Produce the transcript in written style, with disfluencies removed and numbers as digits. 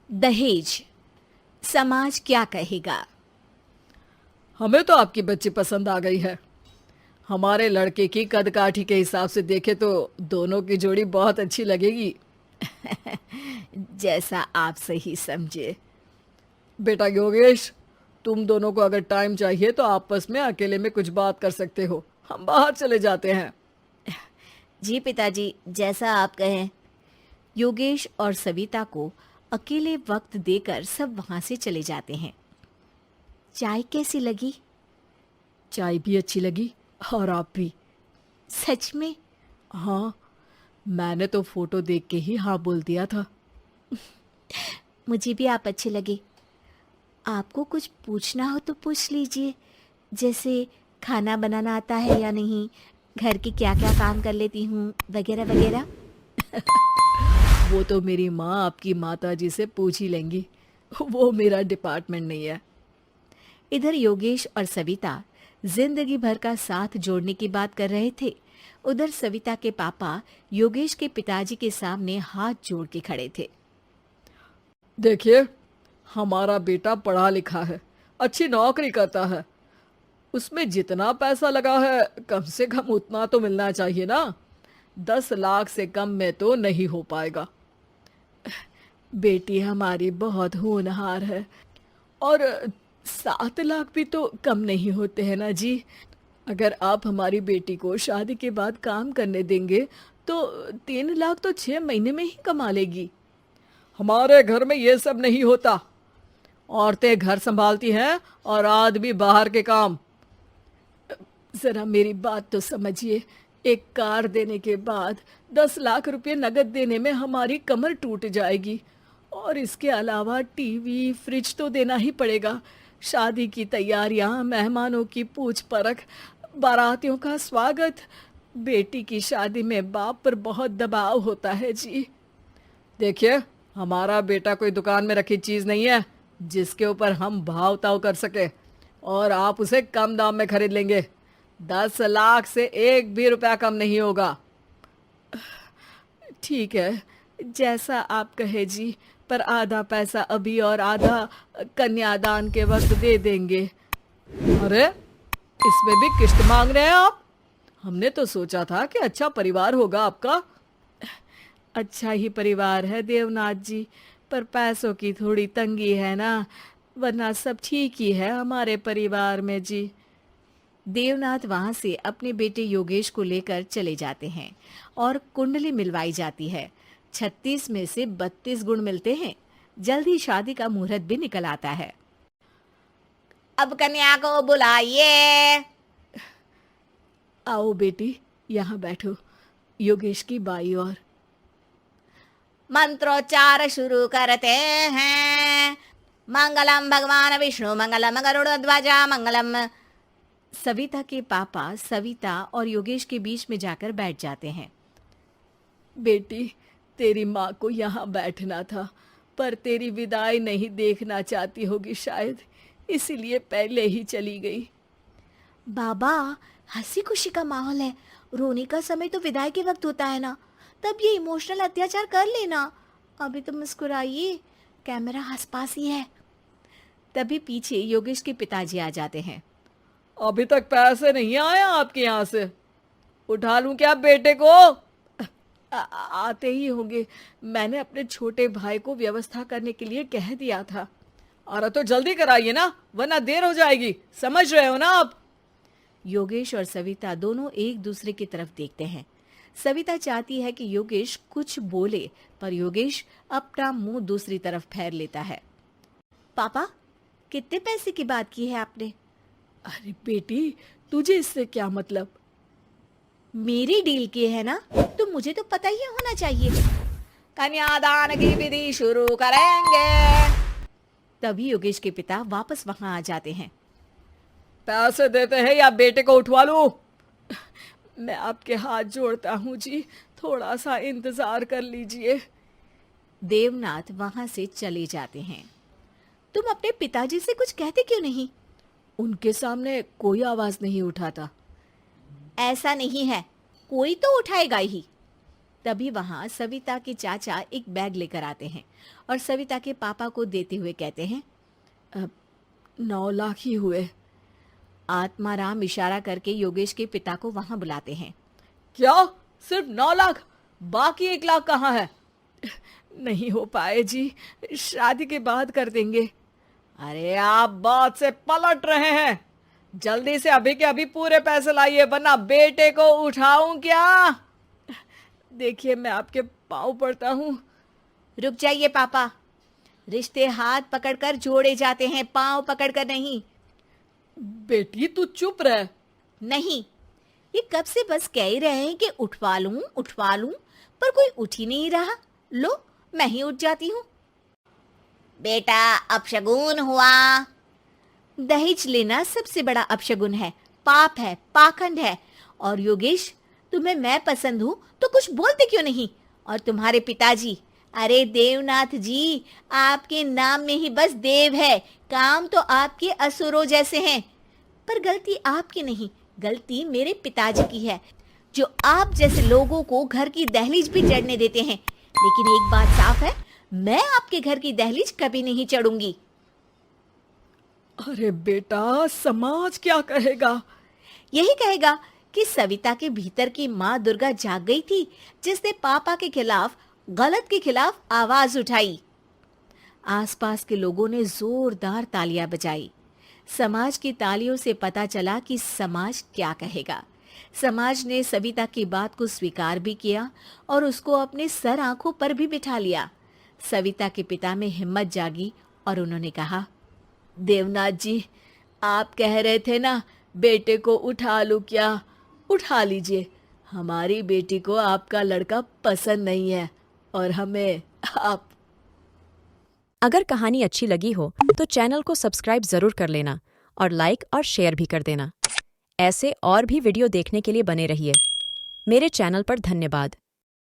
दहेज, समाज क्या कहेगा। हमें तो आपकी बच्ची पसंद आ गई है। हमारे लड़के की कद काठी के हिसाब से देखे तो दोनों की जोड़ी बहुत अच्छी लगेगी। जैसा आप सही समझे। बेटा योगेश, तुम दोनों को अगर टाइम चाहिए तो आपस में अकेले में कुछ बात कर सकते हो। हम बाहर चले जाते हैं। जी पिताजी, जैसा आप कहें। योगेश और सविता को अकेले वक्त देकर सब वहां से चले जाते हैं। चाय कैसी लगी? चाय भी अच्छी लगी और आप भी। सच में? हाँ, मैंने तो फोटो देख के ही हाँ बोल दिया था। मुझे भी आप अच्छे लगे। आपको कुछ पूछना हो तो पूछ लीजिए, जैसे खाना बनाना आता है या नहीं, घर के क्या क्या काम कर लेती हूँ, वगैरह वगैरह। वो तो मेरी माँ आपकी माता जी से पूछ ही लेंगी। वो मेरा डिपार्टमेंट नहीं है। इधर योगेश और सविता जिंदगी भर का साथ जोड़ने की बात कर रहे थे। उधर सविता के पापा योगेश के पिताजी के सामने हाथ जोड़ के खड़े थे। देखिए, हमारा बेटा पढ़ा लिखा है, अच्छी नौकरी करता है। उसमें जितना पैसा लगा है कम से कम उतना तो मिलना चाहिए ना। 10 लाख से कम में तो नहीं हो पाएगा। बेटी हमारी बहुत होनहार है और 7 लाख भी तो कम नहीं होते हैं ना जी। अगर आप हमारी बेटी को शादी के बाद काम करने देंगे तो 3 लाख तो 6 महीने में ही कमा लेगी। हमारे घर में ये सब नहीं होता। औरतें घर संभालती हैं और आदमी बाहर के काम। जरा मेरी बात तो समझिए। एक कार देने के बाद 10 लाख रुपए नगद देने में हमारी कमर टूट जाएगी और इसके अलावा टीवी फ्रिज तो देना ही पड़ेगा। शादी की तैयारियां, मेहमानों की पूछ परख, बारातियों का स्वागत। बेटी की शादी में बाप पर बहुत दबाव होता है जी। देखिए, हमारा बेटा कोई दुकान में रखी चीज नहीं है जिसके ऊपर हम भाव ताव कर सके और आप उसे कम दाम में खरीद लेंगे। 10 लाख से एक भी रुपया कम नहीं होगा। ठीक है, जैसा आप कहे जी, पर आधा पैसा अभी और आधा कन्यादान के वक्त दे देंगे। अरे, इसमें भी किश्त मांग रहे हैं आप? हमने तो सोचा था कि अच्छा परिवार होगा आपका। अच्छा ही परिवार है देवनाथ जी, पर पैसों की थोड़ी तंगी है ना, वरना सब ठीक ही है हमारे परिवार में जी। देवनाथ वहां से अपने बेटे योगेश को लेकर चले जाते हैं और कुंडली मिलवाई जाती है। 36 में से 32 गुण मिलते हैं। जल्द ही शादी का मुहूर्त भी निकल आता है। अब कन्या को बुलाइए। आओ बेटी, यहाँ बैठो, योगेश की बाई और। मंत्रोच्चार शुरू करते हैं। मंगलम भगवान विष्णु मंगलम गरुड़ध्वजा मंगलम। सविता के पापा सविता और योगेश के बीच में जाकर बैठ जाते हैं। बेटी, तेरी माँ को यहाँ बैठना था, पर तेरी विदाई नहीं देखना चाहती होगी शायद, इसीलिए पहले ही चली गई। बाबा, हंसी खुशी का माहौल है, रोने का समय तो विदाई के वक्त होता है ना, तब ये इमोशनल अत्याचार कर लेना। अभी तो मुस्कुराइए, कैमरा आसपास ही है। तभी पीछे योगेश के पिताजी आ जाते हैं। अभी तक पैसे नहीं आए आपके यहाँ से? उठा लूं क्या बेटे को? आते ही होंगे, मैंने अपने छोटे भाई को व्यवस्था करने के लिए कह दिया था। अरे तो जल्दी कराइए ना, वरना देर हो जाएगी। समझ रहे हो ना आप? योगेश और सविता दोनों एक दूसरे की तरफ देखते हैं। सविता चाहती है कि योगेश कुछ बोले, पर योगेश अपना मुंह दूसरी तरफ फेर लेता है। पापा, कितने पैसे की बात की है आपने? अरे बेटी, तुझे इससे क्या मतलब? मेरी डील की है ना, तो मुझे तो पता ही होना चाहिए। कन्यादान की विधि शुरू करेंगे। तभी योगेश के पिता वापस वहां आ जाते हैं। पैसे देते हैं या बेटे को उठवा लूं? मैं आपके हाथ जोड़ता हूँ जी, थोड़ा सा इंतजार कर लीजिए। देवनाथ वहां से चले जाते हैं। तुम अपने पिताजी से कुछ कहते क्यों नहीं? उनके सामने कोई आवाज नहीं उठाता। ऐसा नहीं है, कोई तो उठाएगा ही। तभी वहां सविता के चाचा एक बैग लेकर आते हैं और सविता के पापा को देते हुए कहते हैं, 9 लाख ही हुए। आत्माराम इशारा करके योगेश के पिता को वहां बुलाते हैं। क्या? सिर्फ 9 लाख? बाकी 1 लाख कहाँ है? नहीं हो पाए जी, शादी के बाद कर देंगे। अरे आप बात से पलट रहे हैं। जल्दी से अभी के अभी पूरे पैसे लाइए, वरना बेटे को उठाऊं क्या? देखिए मैं आपके पाँव पड़ता हूँ। रुक जाइए पापा, रिश्ते हाथ पकड़कर जोड़े जाते हैं, पांव पकड़कर नहीं। बेटी तू चुप रह। नहीं, ये कब से बस कह ही रहे हैं कि उठवा लूं, पर कोई उठ ही नहीं रहा। लो, मैं ही उठ जाती हूँ। बेटा, अपशगुन हुआ। दहेज लेना सबसे बड़ा अपशगुन है, पाप है, पाखंड है। और योगेश, तुम्हें मैं पसंद हूँ तो कुछ बोलते क्यों नहीं? और तुम्हारे पिताजी, अरे देवनाथ जी, आपके नाम में ही बस देव है, काम तो आपके असुरों जैसे हैं। पर गलती आपकी नहीं, गलती मेरे पिताजी की है, जो आप जैसे लोगों को घर की दहलीज भी चढ़ने देते हैं। लेकिन एक बात साफ है, मैं आपके घर की दहलीज कभी नहीं चढ़ूंगी। अरे बेटा, समाज क्या कहेगा? यही कहेगा कि सविता के भीतर की माँ दुर्गा जाग गई थी, जिसने पापा के खिलाफ, गलत के खिलाफ आवाज उठाई। आसपास के लोगों ने जोरदार तालियां बजाई। समाज की तालियों से पता चला कि समाज क्या कहेगा। समाज ने सविता की बात को स्वीकार भी किया और उसको अपने सर आंखों पर भी बिठा लिया। सविता के पिता में हिम्मत जागी और उन्होंने कहा, देवनाथ जी, आप कह रहे थे ना बेटे को उठा लूं क्या? उठा लीजिए। हमारी बेटी को आपका लड़का पसंद नहीं है और हमें आप। अगर कहानी अच्छी लगी हो तो चैनल को सब्सक्राइब जरूर कर लेना और लाइक और शेयर भी कर देना। ऐसे और भी वीडियो देखने के लिए बने रहिए। मेरे चैनल पर धन्यवाद।